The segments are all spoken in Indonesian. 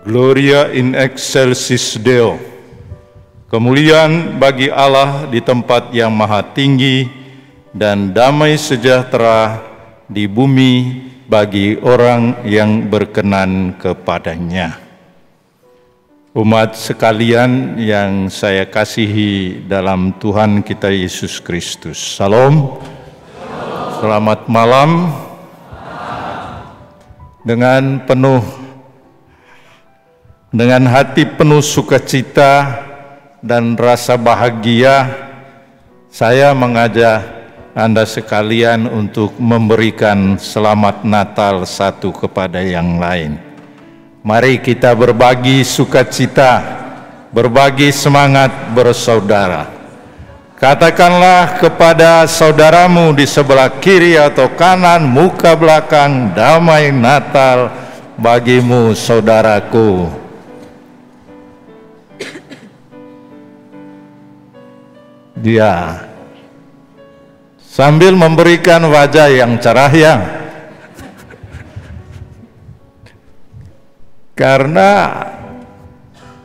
Gloria in excelsis Deo. Kemuliaan bagi Allah di tempat yang maha tinggi dan damai sejahtera di bumi bagi orang yang berkenan kepadanya. Umat sekalian yang saya kasihi dalam Tuhan kita Yesus Kristus. Salam. Selamat malam. Dengan hati penuh sukacita dan rasa bahagia, saya mengajak Anda sekalian untuk memberikan selamat Natal satu kepada yang lain. Mari kita berbagi sukacita, berbagi semangat bersaudara. Katakanlah kepada saudaramu di sebelah kiri atau kanan, muka belakang, damai Natal bagimu saudaraku. Dia sambil memberikan wajah yang ceria, karena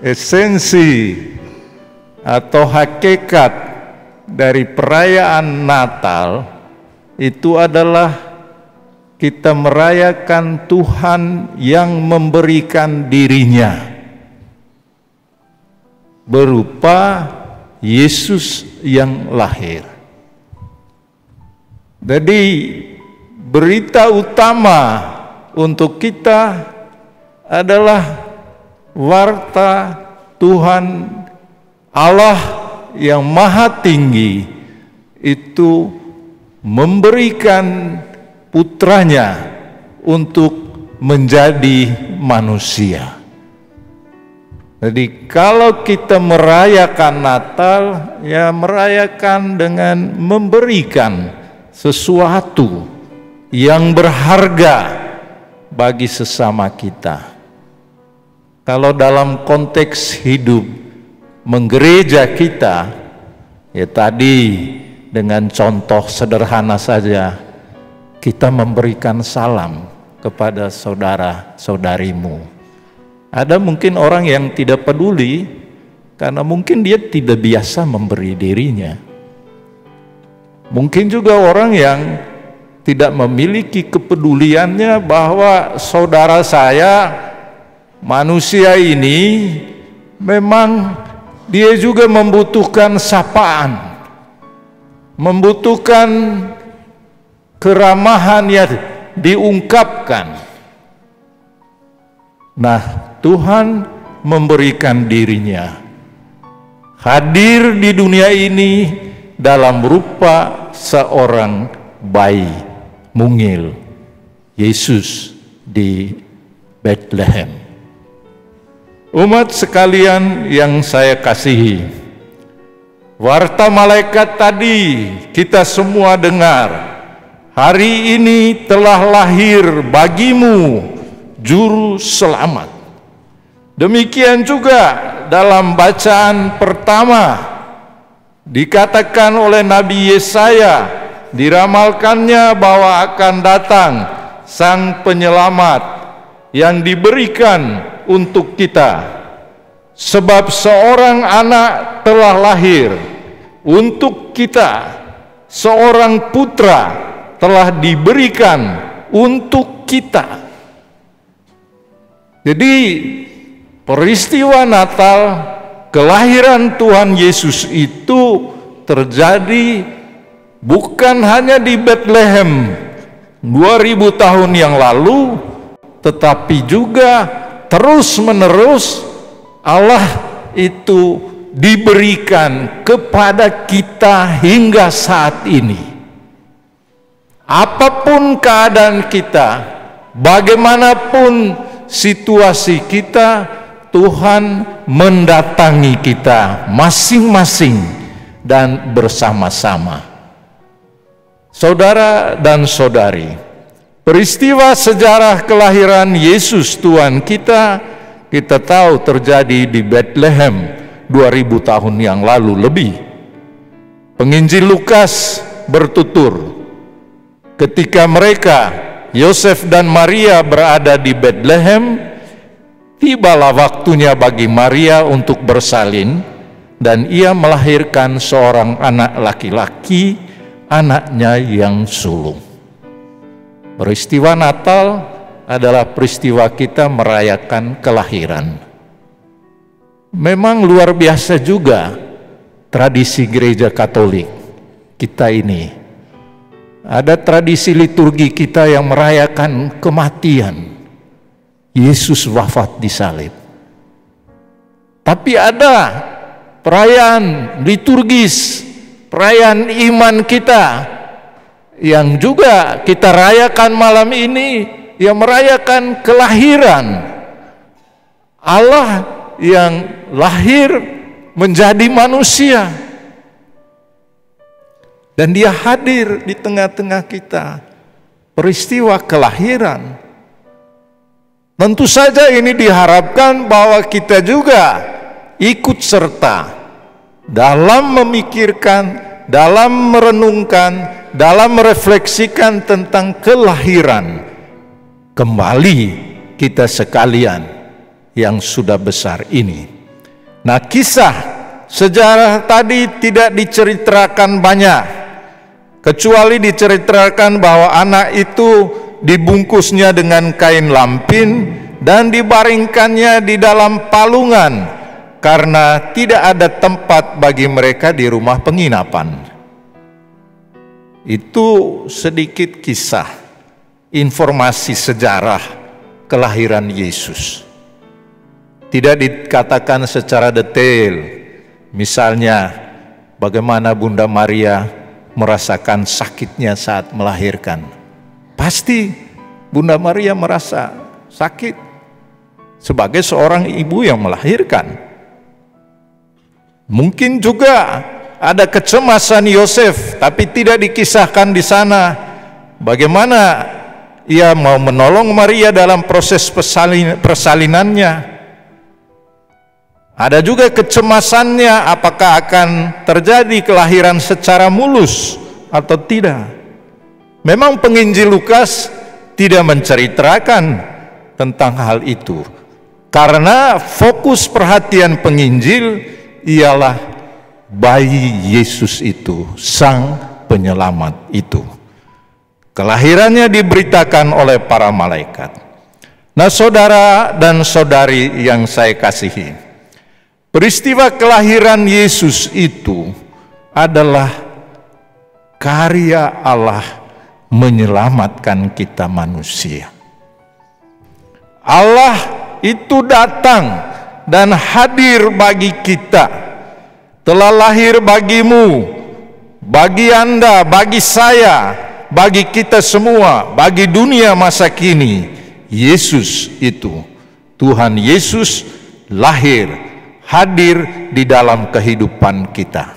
esensi atau hakikat dari perayaan Natal itu adalah kita merayakan Tuhan yang memberikan dirinya berupa Yesus yang lahir. Jadi berita utama untuk kita adalah warta Tuhan Allah yang maha tinggi itu memberikan putranya untuk menjadi manusia. Jadi kalau kita merayakan Natal, ya merayakan dengan memberikan sesuatu yang berharga bagi sesama kita. Kalau dalam konteks hidup menggereja kita, ya tadi dengan contoh sederhana saja, kita memberikan salam kepada saudara-saudarimu. Ada mungkin orang yang tidak peduli karena mungkin dia tidak biasa memberi dirinya. Mungkin juga orang yang tidak memiliki kepeduliannya bahwa saudara saya manusia ini memang dia juga membutuhkan sapaan, membutuhkan keramahan yang diungkapkan. Nah, Tuhan memberikan dirinya hadir di dunia ini dalam rupa seorang bayi mungil, Yesus di Bethlehem. Umat sekalian yang saya kasihi, warta malaikat tadi kita semua dengar, hari ini telah lahir bagimu Juru Selamat. Demikian juga dalam bacaan pertama dikatakan oleh Nabi Yesaya, diramalkannya bahwa akan datang Sang Penyelamat yang diberikan untuk kita. Sebab seorang anak telah lahir untuk kita, seorang putra telah diberikan untuk kita. Jadi peristiwa Natal, kelahiran Tuhan Yesus itu terjadi bukan hanya di Bethlehem 2000 tahun yang lalu, tetapi juga terus-menerus Allah itu diberikan kepada kita hingga saat ini. Apapun keadaan kita, bagaimanapun situasi kita, Tuhan mendatangi kita masing-masing dan bersama-sama. Saudara dan saudari, peristiwa sejarah kelahiran Yesus Tuhan kita tahu terjadi di Bethlehem 2000 tahun yang lalu lebih. Penginjil Lukas bertutur, ketika mereka Yosef dan Maria berada di Bethlehem, tibalah waktunya bagi Maria untuk bersalin, dan ia melahirkan seorang anak laki-laki, anaknya yang sulung. Peristiwa Natal adalah peristiwa kita merayakan kelahiran. Memang luar biasa juga tradisi gereja Katolik kita ini. Ada tradisi liturgi kita yang merayakan kematian Yesus wafat di salib. Tapi ada perayaan liturgis, perayaan iman kita yang juga kita rayakan malam ini, yang merayakan kelahiran Allah yang lahir menjadi manusia, dan dia hadir di tengah-tengah kita. Peristiwa kelahiran. Tentu saja ini diharapkan bahwa kita juga ikut serta dalam memikirkan, dalam merenungkan, dalam merefleksikan tentang kelahiran kembali kita sekalian yang sudah besar ini. Nah, kisah sejarah tadi tidak diceritakan banyak, kecuali diceritakan bahwa anak itu dibungkusnya dengan kain lampin dan dibaringkannya di dalam palungan karena tidak ada tempat bagi mereka di rumah penginapan. Itu sedikit kisah, informasi sejarah kelahiran Yesus. Tidak dikatakan secara detail, misalnya bagaimana Bunda Maria merasakan sakitnya saat melahirkan. Pasti Bunda Maria merasa sakit sebagai seorang ibu yang melahirkan. Mungkin juga ada kecemasan Yosef, tapi tidak dikisahkan di sana bagaimana ia mau menolong Maria dalam proses persalinannya. Ada juga kecemasannya apakah akan terjadi kelahiran secara mulus atau tidak. Memang penginjil Lukas tidak menceritakan tentang hal itu, karena fokus perhatian penginjil ialah bayi Yesus itu, sang penyelamat itu. Kelahirannya diberitakan oleh para malaikat. Nah, saudara dan saudari yang saya kasihi, peristiwa kelahiran Yesus itu adalah karya Allah menyelamatkan kita manusia. Allah itu datang dan hadir bagi kita, telah lahir bagimu, bagi Anda, bagi saya, bagi kita semua, bagi dunia masa kini. Yesus itu, Tuhan Yesus lahir, hadir di dalam kehidupan kita.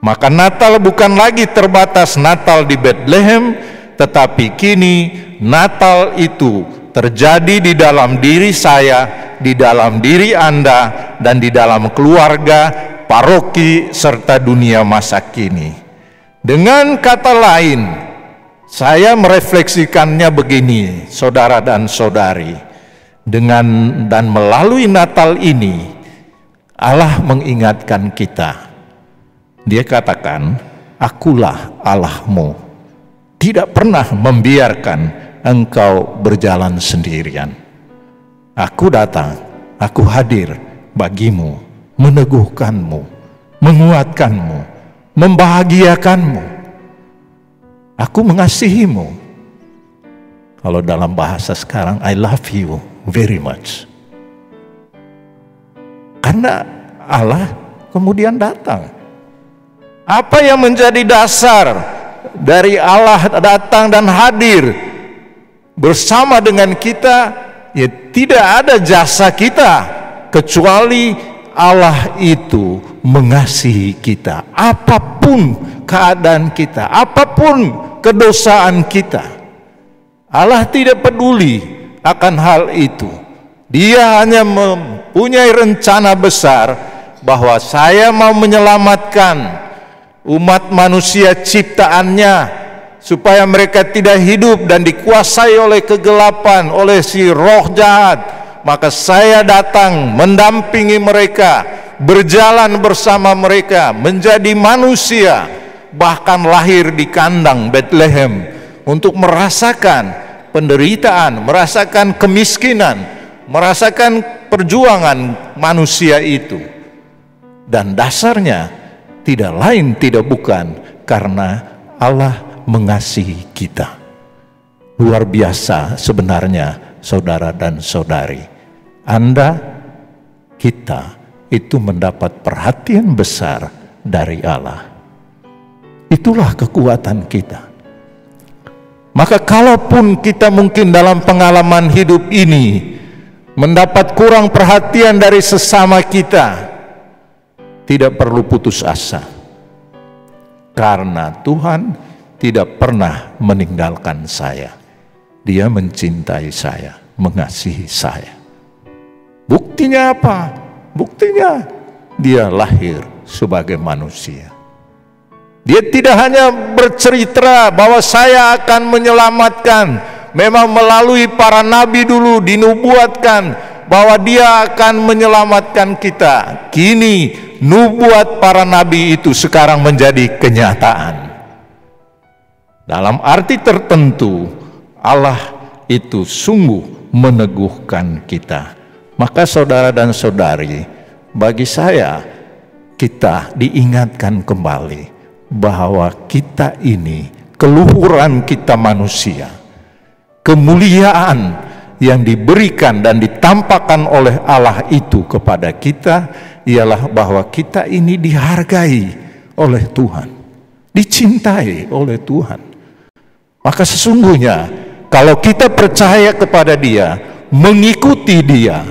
Maka Natal bukan lagi terbatas Natal di Bethlehem, tetapi kini Natal itu terjadi di dalam diri saya, di dalam diri Anda, dan di dalam keluarga, paroki, serta dunia masa kini. Dengan kata lain, saya merefleksikannya begini, saudara dan saudari, dengan dan melalui Natal ini, Allah mengingatkan kita. Dia katakan, akulah Allahmu, tidak pernah membiarkan engkau berjalan sendirian. Aku datang, aku hadir bagimu, meneguhkanmu, menguatkanmu, membahagiakanmu. Aku mengasihimu. Kalau dalam bahasa sekarang, I love you very much. Karena Allah kemudian datang. Apa yang menjadi dasar dari Allah datang dan hadir bersama dengan kita? Ya, tidak ada jasa kita kecuali Allah itu mengasihi kita. Apapun keadaan kita, apapun kedosaan kita, Allah tidak peduli akan hal itu. Dia hanya mempunyai rencana besar bahwa saya mau menyelamatkan umat manusia ciptaannya, supaya mereka tidak hidup dan dikuasai oleh kegelapan, oleh si roh jahat, maka saya datang mendampingi mereka, berjalan bersama mereka, menjadi manusia, bahkan lahir di kandang Bethlehem untuk merasakan penderitaan, merasakan kemiskinan, merasakan perjuangan manusia itu. Dan dasarnya tidak lain tidak bukan karena Allah mengasihi kita. Luar biasa sebenarnya saudara dan saudari. Anda, kita itu mendapat perhatian besar dari Allah. Itulah kekuatan kita. Maka kalaupun kita mungkin dalam pengalaman hidup ini mendapat kurang perhatian dari sesama kita, tidak perlu putus asa. Karena Tuhan tidak pernah meninggalkan saya. Dia mencintai saya, mengasihi saya. Buktinya apa? Buktinya dia lahir sebagai manusia. Dia tidak hanya bercerita bahwa saya akan menyelamatkan. Memang melalui para nabi dulu dinubuatkan bahwa dia akan menyelamatkan kita. Kini nubuat para nabi itu sekarang menjadi kenyataan. Dalam arti tertentu Allah itu sungguh meneguhkan kita. Maka saudara dan saudari, bagi saya kita diingatkan kembali bahwa kita ini keluhuran kita manusia, kemuliaan yang diberikan dan ditampakkan oleh Allah itu kepada kita ialah bahwa kita ini dihargai oleh Tuhan, dicintai oleh Tuhan. Maka sesungguhnya kalau kita percaya kepada Dia, mengikuti Dia,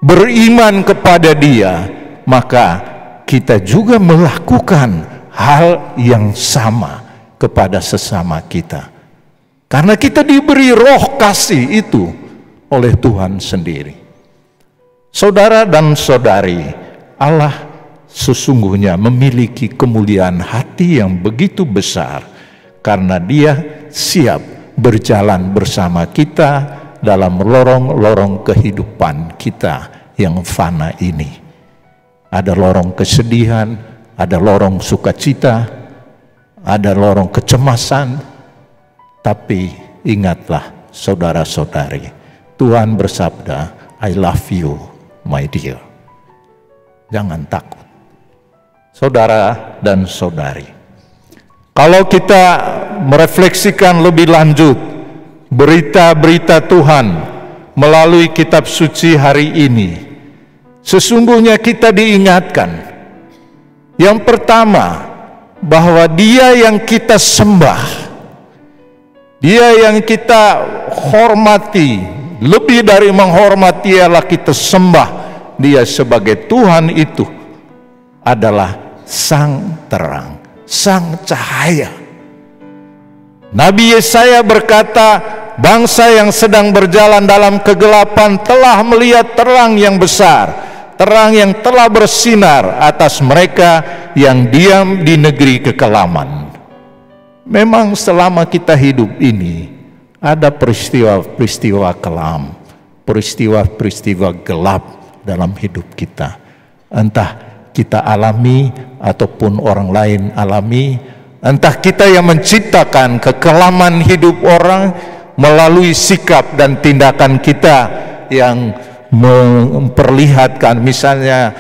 beriman kepada Dia, maka kita juga melakukan hal yang sama kepada sesama kita. Karena kita diberi roh kasih itu oleh Tuhan sendiri. Saudara dan saudari, Allah sesungguhnya memiliki kemuliaan hati yang begitu besar karena Dia siap berjalan bersama kita dalam lorong-lorong kehidupan kita yang fana ini. Ada lorong kesedihan, ada lorong sukacita, ada lorong kecemasan. Tapi ingatlah saudara-saudari, Tuhan bersabda, I love you my dear. Jangan takut. Saudara dan saudari, kalau kita merefleksikan lebih lanjut berita-berita Tuhan melalui kitab suci hari ini, sesungguhnya kita diingatkan yang pertama bahwa Dia yang kita sembah, Dia yang kita hormati, lebih dari menghormati ialah kita sembah Dia sebagai Tuhan itu adalah Sang Terang, Sang Cahaya. Nabi Yesaya berkata, bangsa yang sedang berjalan dalam kegelapan telah melihat terang yang besar, terang yang telah bersinar atas mereka yang diam di negeri kekelaman. Memang selama kita hidup ini ada peristiwa-peristiwa kelam, peristiwa-peristiwa gelap dalam hidup kita. Entah kita alami ataupun orang lain alami, entah kita yang menciptakan kekelaman hidup orang melalui sikap dan tindakan kita yang memperlihatkan misalnya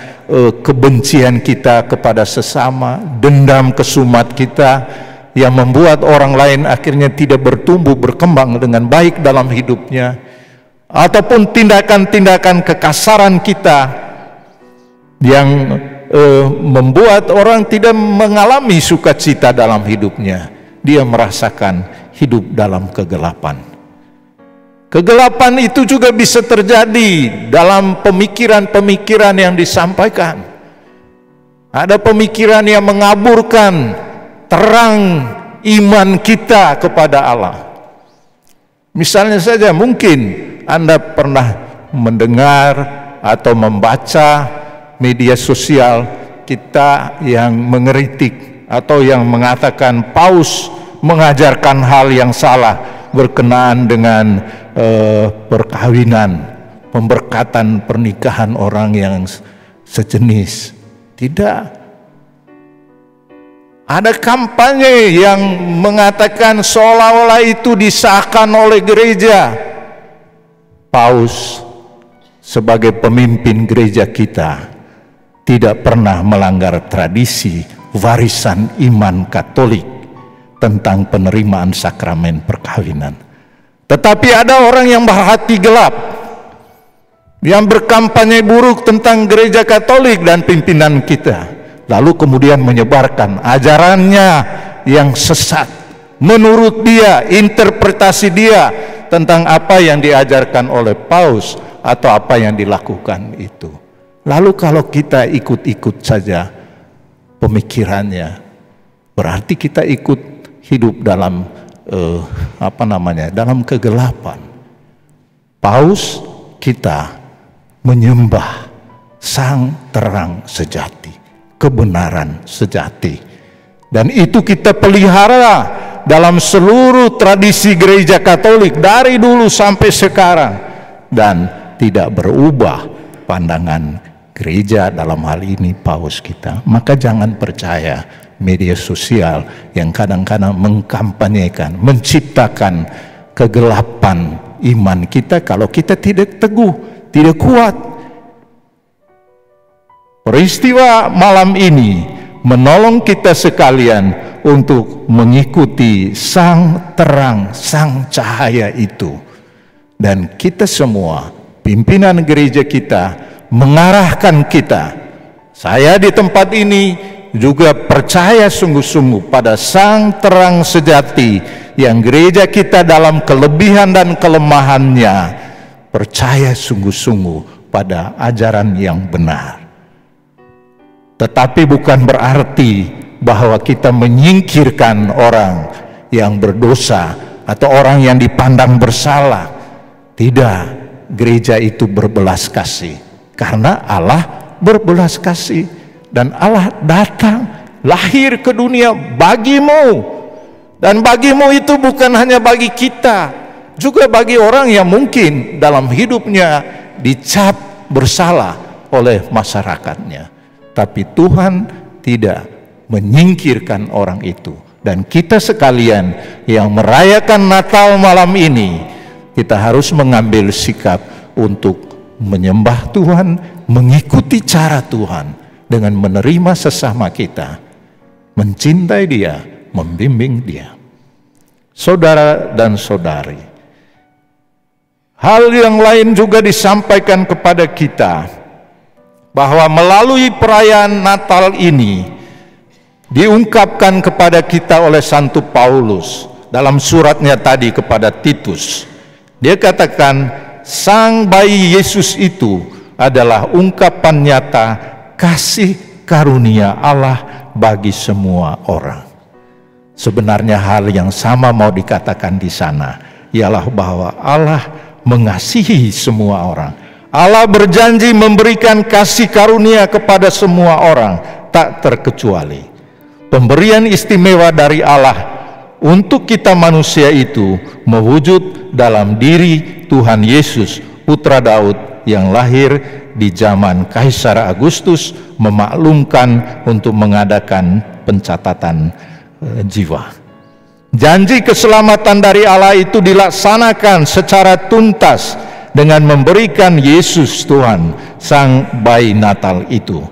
kebencian kita kepada sesama, dendam kesumat kita yang membuat orang lain akhirnya tidak bertumbuh berkembang dengan baik dalam hidupnya, ataupun tindakan-tindakan kekasaran kita yang membuat orang tidak mengalami sukacita dalam hidupnya. Dia merasakan hidup dalam kegelapan. Kegelapan itu juga bisa terjadi dalam pemikiran-pemikiran yang disampaikan. Ada pemikiran yang mengaburkan terang iman kita kepada Allah. Misalnya saja mungkin Anda pernah mendengar atau membaca media sosial kita yang mengeritik atau yang mengatakan Paus mengajarkan hal yang salah berkenaan dengan perkawinan pemberkatan pernikahan orang yang sejenis. Tidak. Ada kampanye yang mengatakan seolah-olah itu disahkan oleh gereja. Paus sebagai pemimpin gereja kita tidak pernah melanggar tradisi warisan iman Katolik tentang penerimaan sakramen perkawinan. Tetapi ada orang yang berhati gelap, yang berkampanye buruk tentang gereja Katolik dan pimpinan kita, lalu kemudian menyebarkan ajarannya yang sesat menurut dia, interpretasi dia tentang apa yang diajarkan oleh Paus atau apa yang dilakukan itu. Lalu kalau kita ikut-ikut saja pemikirannya, berarti kita ikut hidup dalam dalam kegelapan. Paus kita menyembah sang terang sejati, kebenaran sejati, dan itu kita pelihara dalam seluruh tradisi gereja Katolik dari dulu sampai sekarang, dan tidak berubah pandangan gereja dalam hal ini Paus kita. Maka jangan percaya media sosial yang kadang-kadang mengkampanyekan, menciptakan kegelapan iman kita kalau kita tidak teguh, tidak kuat. Peristiwa malam ini menolong kita sekalian untuk mengikuti sang terang, sang cahaya itu. Dan kita semua, pimpinan gereja kita, mengarahkan kita. Saya di tempat ini juga percaya sungguh-sungguh pada sang terang sejati yang gereja kita dalam kelebihan dan kelemahannya percaya sungguh-sungguh pada ajaran yang benar. Tetapi bukan berarti bahwa kita menyingkirkan orang yang berdosa atau orang yang dipandang bersalah. Tidak, gereja itu berbelas kasih karena Allah berbelas kasih. Dan Allah datang, lahir ke dunia bagimu. Dan bagimu itu bukan hanya bagi kita, juga bagi orang yang mungkin dalam hidupnya dicap bersalah oleh masyarakatnya. Tapi Tuhan tidak menyingkirkan orang itu. Dan kita sekalian yang merayakan Natal malam ini, kita harus mengambil sikap untuk menyembah Tuhan, mengikuti cara Tuhan, dengan menerima sesama kita, mencintai dia, membimbing dia. Saudara dan saudari, hal yang lain juga disampaikan kepada kita, bahwa melalui perayaan Natal ini diungkapkan kepada kita oleh Santo Paulus dalam suratnya tadi kepada Titus. Dia katakan, sang bayi Yesus itu adalah ungkapan nyata kasih karunia Allah bagi semua orang. Sebenarnya hal yang sama mau dikatakan di sana, ialah bahwa Allah mengasihi semua orang. Allah berjanji memberikan kasih karunia kepada semua orang, tak terkecuali. Pemberian istimewa dari Allah untuk kita manusia itu mewujud dalam diri Tuhan Yesus, Putra Daud yang lahir di zaman Kaisar Agustus, memaklumkan untuk mengadakan pencatatan jiwa. Janji keselamatan dari Allah itu dilaksanakan secara tuntas dengan memberikan Yesus Tuhan, sang bayi Natal itu.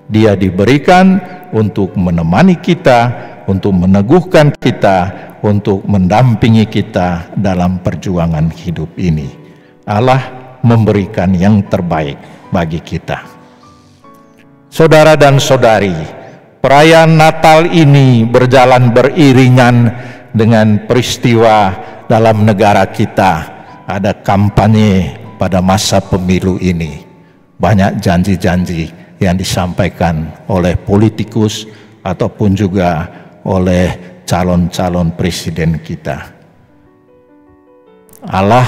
Dia diberikan untuk menemani kita, untuk meneguhkan kita, untuk mendampingi kita dalam perjuangan hidup ini. Allah memberikan yang terbaik bagi kita. Saudara dan saudari, perayaan Natal ini berjalan beriringan dengan peristiwa dalam negara kita. Ada kampanye pada masa pemilu ini. Banyak janji-janji yang disampaikan oleh politikus ataupun juga oleh calon-calon presiden kita. Allah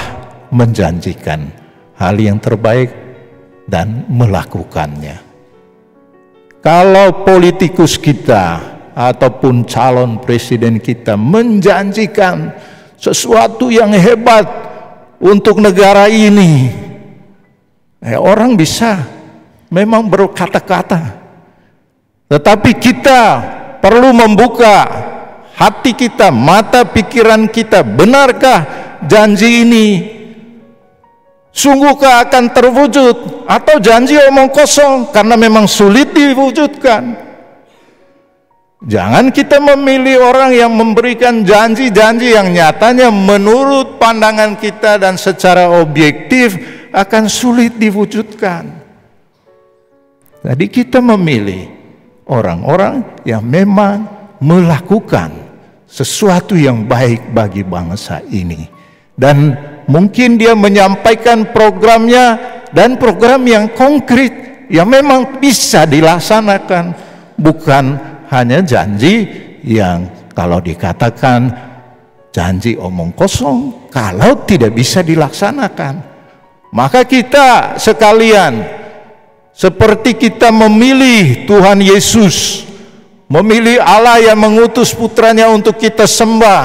menjanjikan hal yang terbaik dan melakukannya. Kalau politikus kita ataupun calon presiden kita menjanjikan sesuatu yang hebat untuk negara ini, Orang bisa memang berkata-kata, tetapi kita perlu membuka hati kita, mata pikiran kita. Benarkah janji ini sungguhkah akan terwujud, atau janji omong kosong karena memang sulit diwujudkan? Jangan kita memilih orang yang memberikan janji-janji yang nyatanya menurut pandangan kita dan secara objektif akan sulit diwujudkan. Jadi kita memilih orang-orang yang memang melakukan sesuatu yang baik bagi bangsa ini. Dan mungkin dia menyampaikan programnya, dan program yang konkret yang memang bisa dilaksanakan, bukan hanya janji yang kalau dikatakan janji omong kosong kalau tidak bisa dilaksanakan. Maka kita sekalian, seperti kita memilih Tuhan Yesus, memilih Allah yang mengutus putranya untuk kita sembah,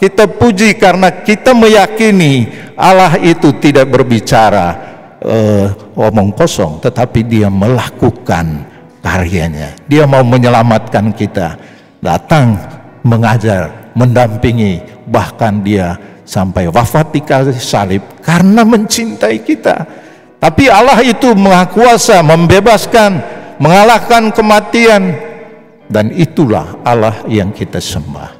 kita puji karena kita meyakini Allah itu tidak berbicara omong kosong, tetapi dia melakukan karyanya. Dia mau menyelamatkan kita, datang mengajar, mendampingi, bahkan dia sampai wafat di kayu salib karena mencintai kita. Tapi Allah itu Maha Kuasa membebaskan, mengalahkan kematian, dan itulah Allah yang kita sembah.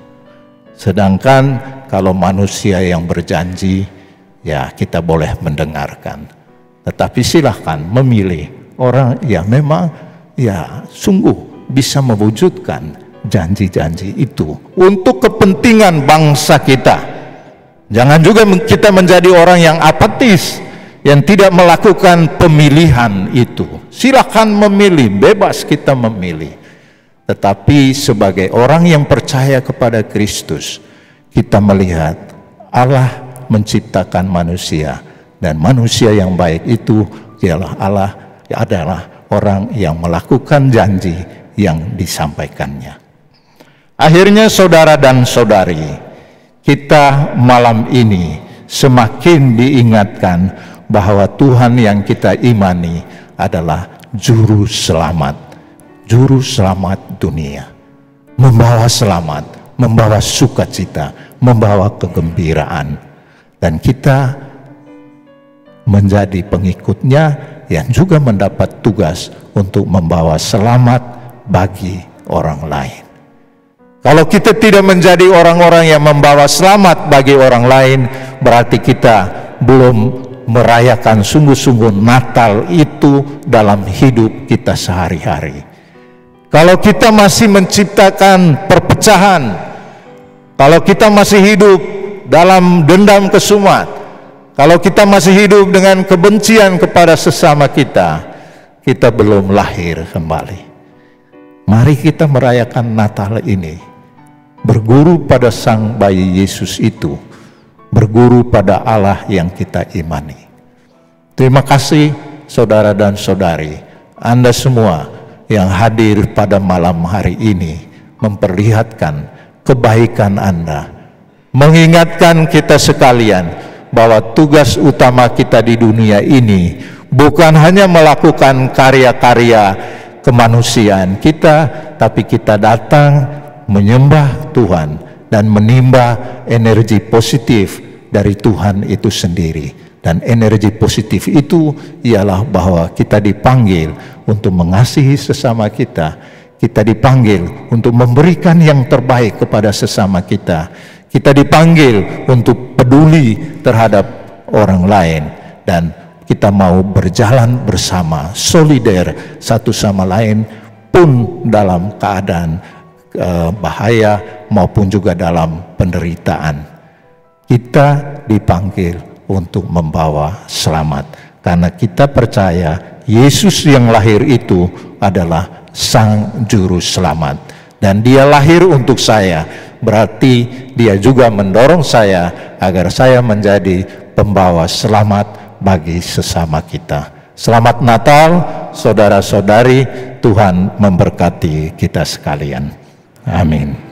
Sedangkan kalau manusia yang berjanji, ya kita boleh mendengarkan, tetapi silahkan memilih orang yang memang ya sungguh bisa mewujudkan janji-janji itu untuk kepentingan bangsa kita. Jangan juga kita menjadi orang yang apatis, yang tidak melakukan pemilihan itu. Silakan memilih, bebas kita memilih. Tetapi sebagai orang yang percaya kepada Kristus, kita melihat Allah menciptakan manusia, dan manusia yang baik itu ialah Allah adalah orang yang melakukan janji yang disampaikannya. Akhirnya saudara dan saudari, kita malam ini semakin diingatkan bahwa Tuhan yang kita imani adalah juru selamat dunia, membawa selamat, membawa sukacita, membawa kegembiraan, dan kita menjadi pengikutnya yang juga mendapat tugas untuk membawa selamat bagi orang lain. Kalau kita tidak menjadi orang-orang yang membawa selamat bagi orang lain, berarti kita belum merayakan sungguh-sungguh Natal itu dalam hidup kita sehari-hari. Kalau kita masih menciptakan perpecahan, kalau kita masih hidup dalam dendam kesumat, kalau kita masih hidup dengan kebencian kepada sesama kita, kita belum lahir kembali. Mari kita merayakan Natal ini, berguru pada Sang Bayi Yesus itu, berguru pada Allah yang kita imani. Terima kasih saudara dan saudari, Anda semua yang hadir pada malam hari ini, memperlihatkan kebaikan Anda, mengingatkan kita sekalian bahwa tugas utama kita di dunia ini bukan hanya melakukan karya-karya kemanusiaan kita, tapi kita datang menyembah Tuhan dan menimba energi positif dari Tuhan itu sendiri. Dan energi positif itu ialah bahwa kita dipanggil untuk mengasihi sesama kita, kita dipanggil untuk memberikan yang terbaik kepada sesama kita, kita dipanggil untuk peduli terhadap orang lain, dan kita mau berjalan bersama, solider satu sama lain, pun dalam keadaan bahaya maupun juga dalam penderitaan. Kita dipanggil untuk membawa selamat, karena kita percaya Yesus yang lahir itu adalah Sang Juru Selamat, dan Dia lahir untuk saya. Berarti Dia juga mendorong saya agar saya menjadi pembawa selamat bagi sesama kita. Selamat Natal saudara-saudari, Tuhan memberkati kita sekalian. Amin.